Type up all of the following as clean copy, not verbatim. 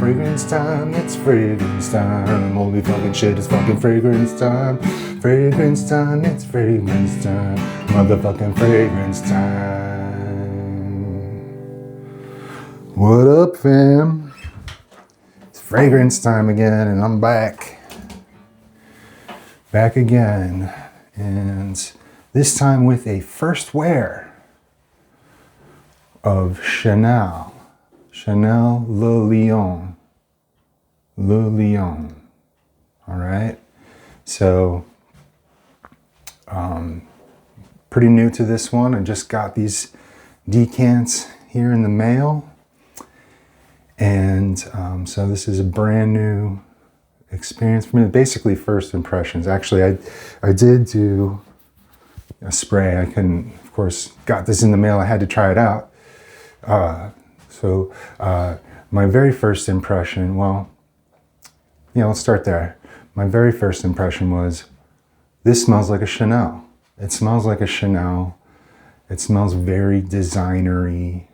fragrance time, it's fragrance time. Holy fucking shit, it's fucking fragrance time. Fragrance time, it's fragrance time. Motherfucking fragrance time. What up, fam? It's fragrance time again, and I'm back. Back again. And this time with a first wear of Chanel. Chanel Le Lion. Le Lion. All right. So, pretty new to this one. I just got these decants here in the mail. And so this is a brand new experience for me. Basically first impressions. Actually, I did do a spray. I couldn't, of course, got this in the mail. I had to try it out. So my very first impression, well, yeah, let's start there. My very first impression was, this smells like a Chanel. It smells like a Chanel. It smells very designery,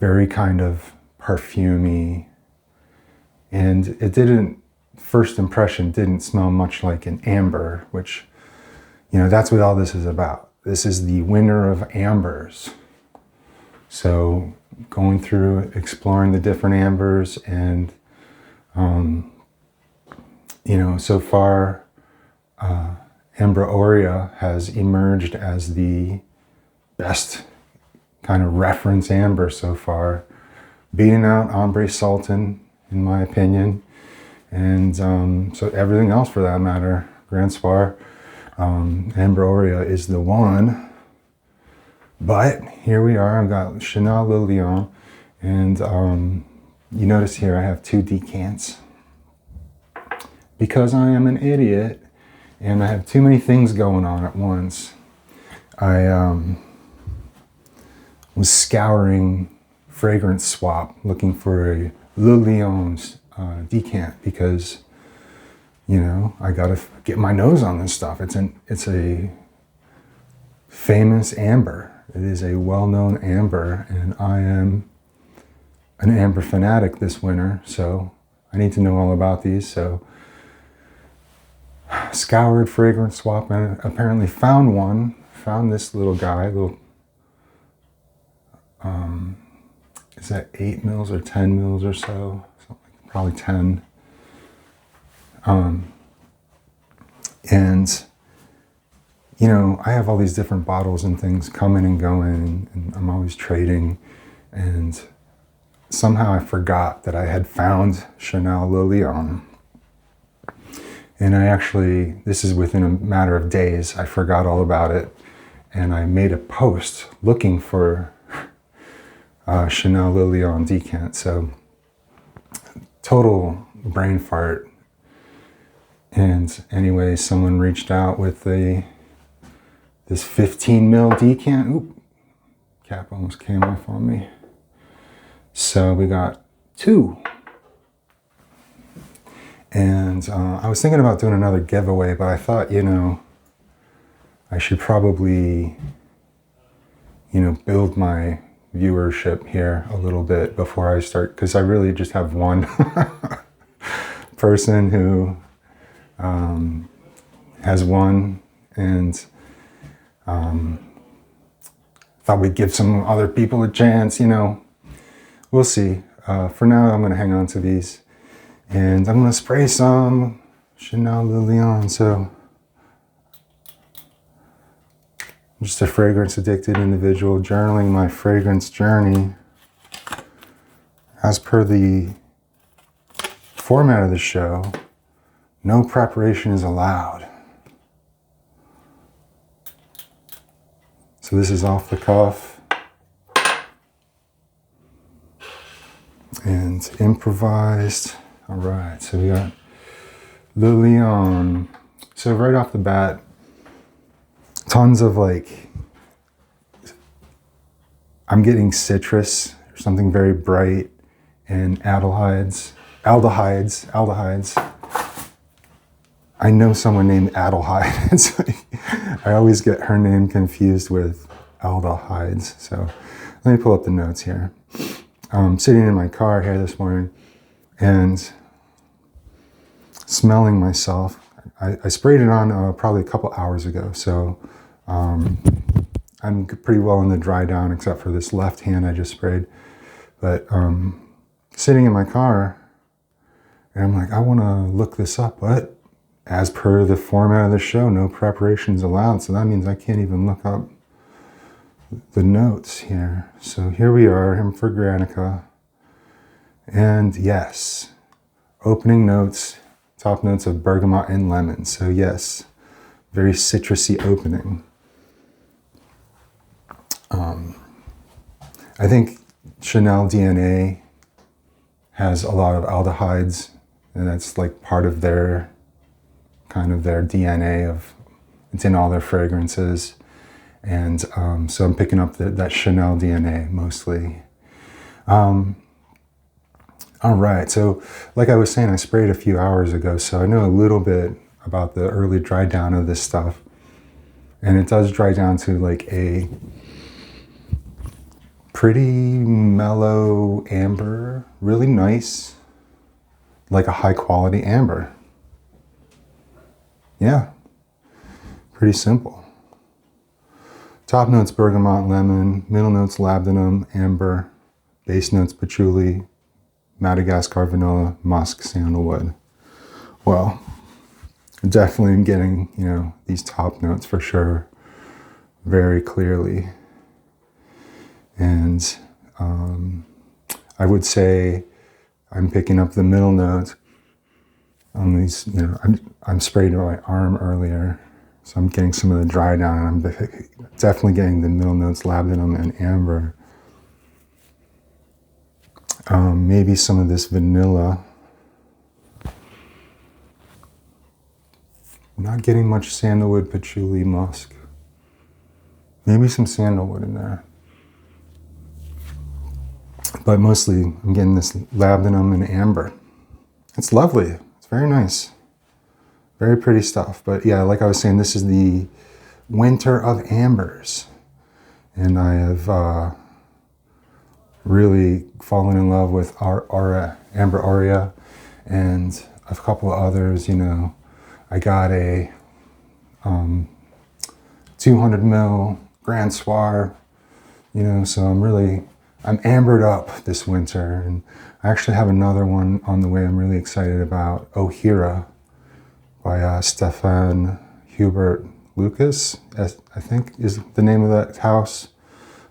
very kind of perfumey. And it didn't, first impression didn't smell much like an amber, which, you know, that's what all this is about. This is the winter of ambers. So going through, exploring the different ambers, and, you know, so far, Ambra Aurea has emerged as the best kind of reference amber so far, beating out Ambre Sultan, in my opinion. And so everything else for that matter, Grand Soir, Ambra Aurea is the one. But here we are, I've got Chanel Le Lion, and you notice here I have two decants. Because I am an idiot, and I have too many things going on at once, I was scouring Fragrance Swap, looking for a Le Lion's decant, because, you know, I gotta get my nose on this stuff. It's a famous amber. It is a well-known amber, and I am an amber fanatic this winter, so I need to know all about these. So scoured Fragrance Swap and apparently found one. Found this little guy, is that 8 mils or 10 mils or so? Probably 10. And you know, I have all these different bottles and things coming and going, and I'm always trading. And somehow I forgot that I had found Chanel Le Lion. And I actually, this is within a matter of days, I forgot all about it. And I made a post looking for Chanel Le Lion decant. So total brain fart. And anyway, someone reached out with this 15 mil decant. Oop, cap almost came off on me. So we got two. And I was thinking about doing another giveaway, but I thought, you know, I should probably, you know, build my viewership here a little bit before I start, because I really just have one person who has won, and thought we'd give some other people a chance, you know. We'll see. For now, I'm going to hang on to these. And I'm going to spray some Chanel Le Lion. So I'm just a fragrance addicted individual journaling my fragrance journey. As per the format of the show, no preparation is allowed. So this is off the cuff and improvised. All right, so we got Le Lion. So right off the bat, tons of like, I'm getting citrus, or something very bright, and aldehydes. I know someone named Adelheid. It's like, I always get her name confused with aldehydes. So let me pull up the notes here. Sitting in my car here this morning, and smelling myself. I sprayed it on probably a couple hours ago, so I'm pretty well in the dry down except for this left hand I just sprayed. But sitting in my car, and I'm like, I want to look this up, but as per the format of the show, no preparations allowed, so that means I can't even look up the notes here. So here we are, M. fragranica, and yes, opening notes, top notes of bergamot and lemon. So yes, very citrusy opening. I think Chanel DNA has a lot of aldehydes, and that's like part of their kind of their DNA of it's in all their fragrances. And so I'm picking up that Chanel DNA mostly. All right, so like I was saying, I sprayed a few hours ago, so I know a little bit about the early dry down of this stuff. And it does dry down to like a pretty mellow amber, really nice, like a high quality amber. Yeah, pretty simple. Top notes bergamot, lemon, middle notes labdanum, amber, base notes patchouli, Madagascar vanilla, musk, sandalwood. Well, definitely am getting, these top notes for sure, very clearly. And I would say I'm picking up the middle notes on these, I'm sprayed on my arm earlier, so I'm getting some of the dry down, and I'm definitely getting the middle notes, labdanum and amber. Maybe some of this vanilla. Not getting much sandalwood, patchouli, musk. Maybe some sandalwood in there. But mostly I'm getting this labdanum and amber. It's lovely. It's very nice. Very pretty stuff. But yeah, like I was saying, this is the winter of ambers. And I have really fallen in love with Amber Aurea and a couple of others. I got a 200 ml Grand Soir, so I'm ambered up this winter. And I actually have another one on the way I'm really excited about, Ohira by Stefan Hubert Lucas, I think is the name of that house.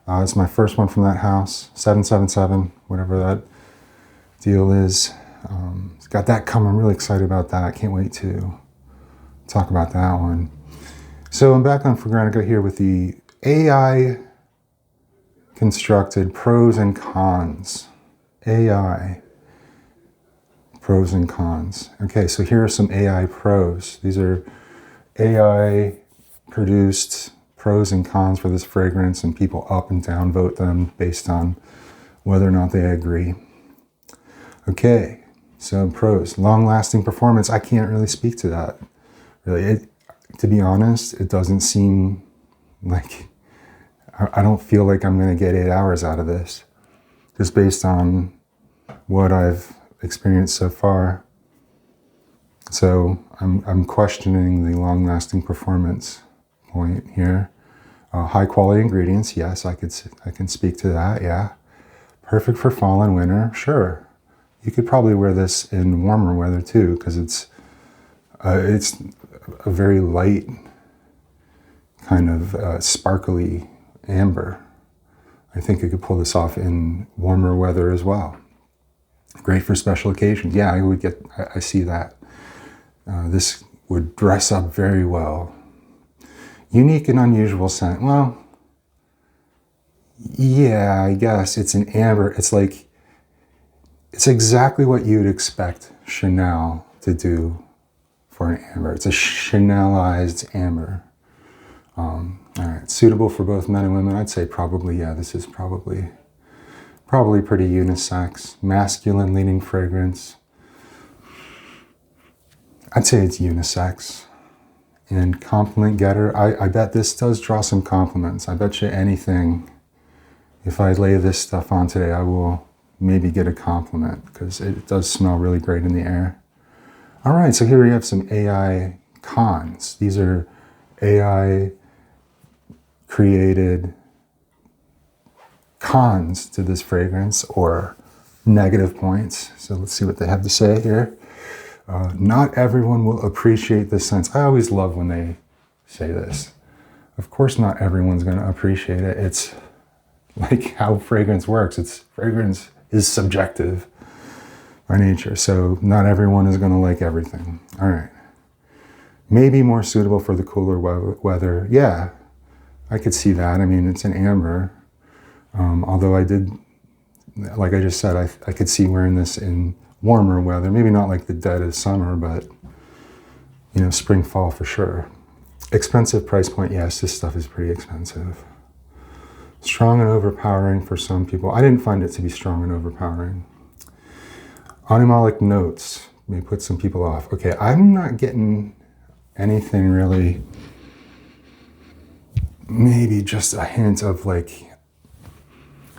It's my first one from that house, 777, whatever that deal is. It's got that coming. I'm really excited about that. I can't wait to talk about that one. So I'm back on Fragranica here with the AI constructed pros and cons. AI pros and cons. Okay, so here are some AI pros. These are AI produced pros and cons for this fragrance, and people up and down vote them based on whether or not they agree. Okay, so pros. Long-lasting performance. I can't really speak to that. Really, to be honest, it doesn't seem like, I don't feel like I'm going to get 8 hours out of this, just based on what I've experienced so far. So I'm questioning the long-lasting performance point here. High-quality ingredients, yes, I can speak to that. Yeah, perfect for fall and winter. Sure, you could probably wear this in warmer weather too, because it's a very light kind of sparkly amber. I think you could pull this off in warmer weather as well. Great for special occasions. Yeah, I see that. This would dress up very well. Unique and unusual scent. Well, yeah, I guess it's an amber. It's exactly what you'd expect Chanel to do for an amber. It's a Chanelized amber. All right, suitable for both men and women. I'd say probably, yeah, this is probably pretty unisex. Masculine leaning fragrance. I'd say it's unisex. And compliment getter. I bet this does draw some compliments. I bet you anything, if I lay this stuff on today, I will maybe get a compliment because it does smell really great in the air. All right, so here we have some AI cons. These are AI created cons to this fragrance, or negative points. So let's see what they have to say here. Not everyone will appreciate this scent. I always love when they say this. Of course, not everyone's going to appreciate it. It's like how fragrance works. Fragrance is subjective by nature. So not everyone is going to like everything. All right. Maybe more suitable for the cooler weather. Yeah, I could see that. I mean, it's an amber. Although I did, like I just said, I could see wearing this in warmer weather. Maybe not like the dead of summer, but, you know, spring, fall for sure. Expensive price point. Yes, this stuff is pretty expensive. Strong and overpowering for some people. I didn't find it to be strong and overpowering. Animalic notes may put some people off. Okay, I'm not getting anything really. Maybe just a hint of like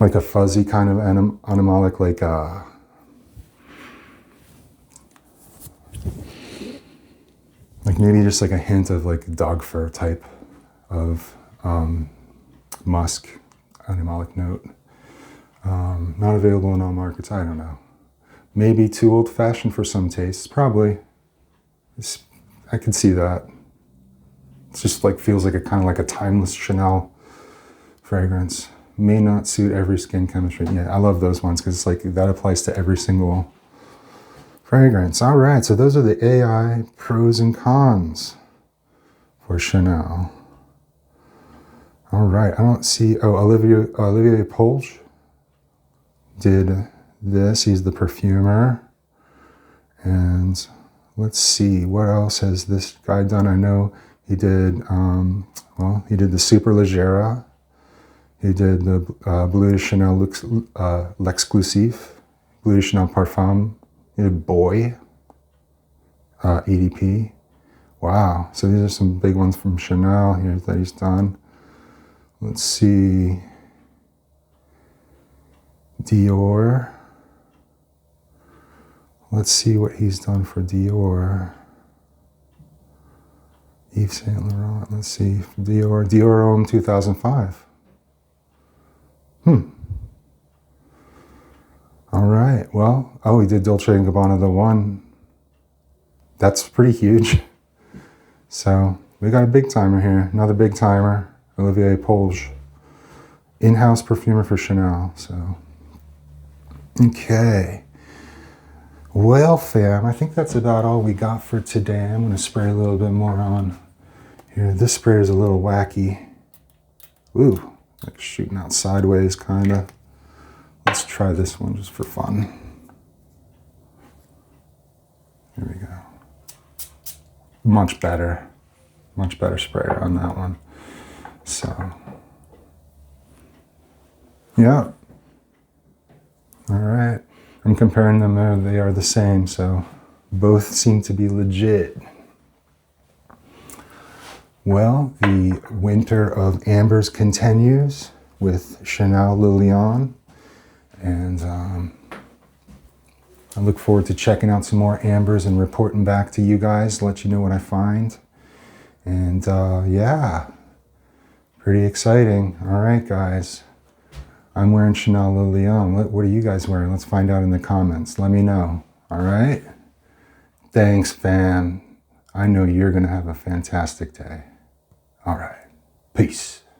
a fuzzy kind of animalic, like maybe just like a hint of like dog fur type of musk animalic note. Not available in all markets. I don't know. Maybe too old-fashioned for some tastes. Probably. I could see that. It just like feels like a kind of like a timeless Chanel fragrance. May not suit every skin chemistry. Yeah, I love those ones because it's like that applies to every single fragrance. All right, so those are the AI pros and cons for Chanel. All right, I don't see. Oh, Olivier Polge did this. He's the perfumer. And let's see, what else has this guy done? I know he did, he did the Superleggera. He did the Bleu de Chanel L'Exclusif, Bleu de Chanel Parfum. He did Boy, EDP. Wow, so these are some big ones from Chanel here that he's done. Let's see, Dior. Let's see what he's done for Dior. Yves Saint Laurent, let's see, Dior Homme 2005. All right, well, oh, he did Dolce & Gabbana The One. That's pretty huge. So we got a big timer here, another big timer, Olivier Polge, in-house perfumer for Chanel, so. Okay. Well, fam, I think that's about all we got for today. I'm gonna spray a little bit more on here. This spray is a little wacky. Ooh, like shooting out sideways, kinda. Let's try this one just for fun. Here we go. Much better sprayer on that one. So, yeah. All right. I'm comparing them there. They are the same, so both seem to be legit. Well, the winter of ambers continues with Chanel Le Lion, and I look forward to checking out some more ambers and reporting back to you guys, let you know what I find. And yeah, pretty exciting. All right, guys. I'm wearing Chanel Le Lion. What are you guys wearing? Let's find out in the comments. Let me know. All right? Thanks, fam. I know you're going to have a fantastic day. All right. Peace.